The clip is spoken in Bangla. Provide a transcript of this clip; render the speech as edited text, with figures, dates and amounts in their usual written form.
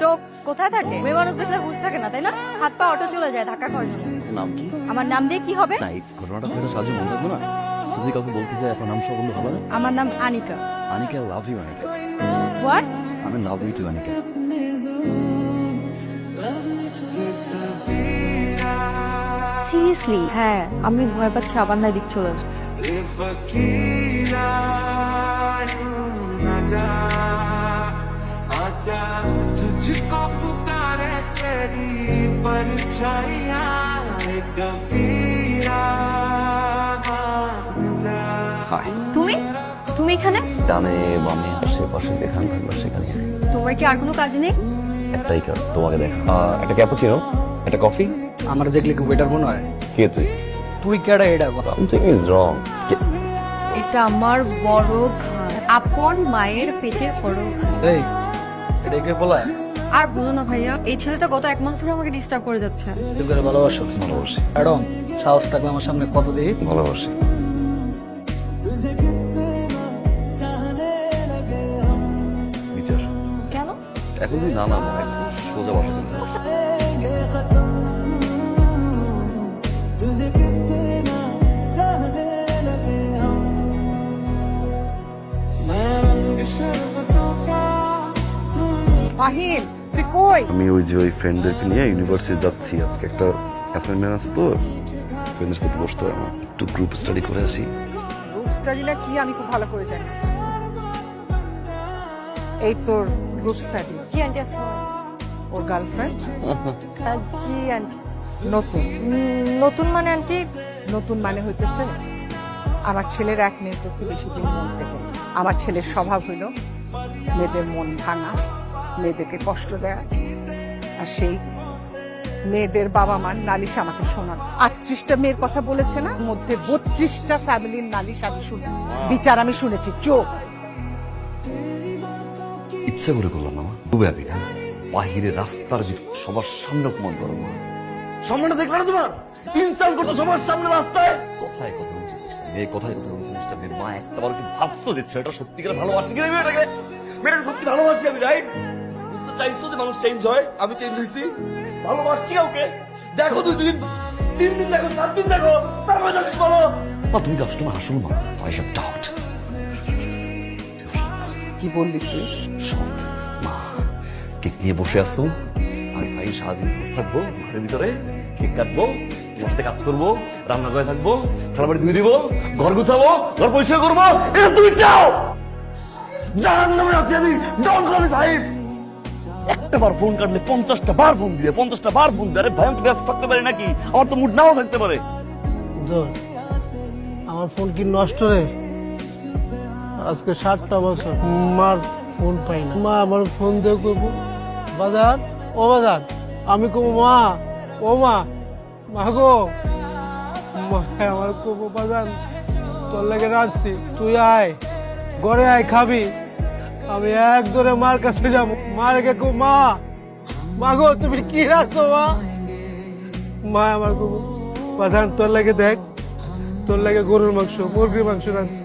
চোখ কোথায় থাকে? মেয়ে মানুষ দেখলে হুঁশ থাকে না, তাই না? হাত পা অটো চলে যায় ধাক্কা খাওয়ার জন্য। নাম কি? আমার নাম দিয়ে কি হবে? না, এই ঘটনাটা ছেড়ে সাহায্য মনে থাকবো না। যদি কাউকে বলতে চাই আপনার নাম সব বন্ধু হবে না। আমার নাম Anika. Anika, love you Anika. What? আমি love you too Anika. Seriously? হ্যাঁ, আমি ভয় পাচ্ছি আবার না দিক চলে আসবে। तुझको पुकारे तेरी परछाइयां कबीरा হাই। তুমি তুমি এখানে? ডানে বামে আশেপাশে যেখানে থাকবে সেখানে। তোমার কি আর কোনো কাজ নেই? একটাই কাজ, তোমাকে দেখা। একটা ক্যাপুচিনো, একটা কফি। আমার দেখলে কি ওয়েটার মনে হয়? কে তুই? তুই কেডা এটা কথা? Something is wrong. এটা আমার বড় ভাই, আপন মায়ের পেটের বড় ভাই। এই এটা কে বলায়? আর বলো না ভাইয়া, এই ছেলেটা গত 1 মাস ধরে আমাকে ডিস্টার্ব করে যাচ্ছে। তুই করে ভালোবাসো? ভালোবাসি, ম্যাডাম সাহস থাকলে আমার সামনে কত দিই। ভালোবাসি। নিচে আসো। কেন? এখন তুই না না একদম সোজা বসা। ফাহিম তুই কই? আমি ওই যে ওই ফ্রেন্ডদেরকে নিয়ে ইউনিভার্সিটি যাচ্ছি। আজকে একটা অ্যাসাইনমেন্ট আছে তো, ফ্রেন্ডের সাথে বসতে হয় আমার। একটু গ্রুপ স্টাডি করে আসি। গ্রুপ স্টাডি না কি আমি খুব ভালো করে জানি। এই তোর গ্রুপ স্টাডি, জি আন্টি আসসালাম। ওর গার্লফ্রেন্ড জি আন্টি। নতুন নতুন মানে আন্টি? নতুন মানে হইতেছে আমার ছেলের এক মেয়ের প্রতি বেশি দিন মন থেকে না। আমার ছেলের স্বভাব হইল মেয়েদের মন ভাঙা, মেয়েদেরকে কষ্ট দেয়া, আর সেই মেয়েদের বাবা মার নালিশ আমাকে শোনান। 38টা মেয়ের কথা বলেছে না, মধ্যে 32টা ফ্যামিলির নালিশ আমি শুনি, বিচার আমি শুনেছি। চোখ ইচ্ছা করে করলাম না, খুবই হ্যাপি না। বাহিরে রাস্তার সবার সামনে অপমান করো মা। সামনে দেখলে না তোমার ইনসাল্ট করতো সবার সামনে রাস্তায়। কথায় কথা বলছে মেয়ে, কথায় কথা বলছে মিস্টার মেয়ের মা। একটা বার কি ভাবছো যে ছেলেটা সত্যিকার ভালোবাসি কিনা মেয়েটাকে? মেয়েটাকে সত্যি ভালোবাসি আমি, রাইট? বুঝতে চাইছো যে মানুষ চেঞ্জ হয়? আমি চেঞ্জ হয়েছি, ভালোবাসছি কাউকে। দেখো 2 দিন 3 দিন দেখো 7 দিন দেখো, তারপরে জানিস বলো মা তুমি কি আসলে আসল মা? I have doubt. কি বললি তুই? সৎ মা, কেক নিয়ে বসে আসছো, আমি ভাই সারাদিন বসে থাকবো ঘরের ভিতরে, কেক কাটবো, তোমার সাথে কাজ করবো, রান্না করে থাকবো, থালাবাড়ি ধুয়ে দিব, ঘর গুছাবো, ঘর পরিষ্কার করবো। এটা তুমি চাও? জাহান্নামে আছি আমি, ডন করি সাহেব। একটা বার ফোন কাটলে 50টা বার ফোন দিবে, 50টা বার ফোন দিবে। আরে ভাই আমি তো ব্যস্ত থাকতে পারি নাকি? আমার তো মুড নাও থাকতে পারে। আমার ফোন কি নষ্ট রে? আজকে 7টা বছর মার ফোন পাই না। মা আমার ফোন দিয়ে করবো বাজার, ও বাজার, আমি কবো মা, ও মা, মা গো, মা আমার কবো বাজার তোর লাগে রাখছি, তুই আয় ঘরে আয় খাবি। আমি এক ধরে মার কাছে যাবো, মার গে কো মা, মা গো তুমি কি রাখছো মা? মা আমার কবো বাজার তোর লাগে দেখ, তোর লাগে গরুর মাংস, মুরগির মাংস রাখছি।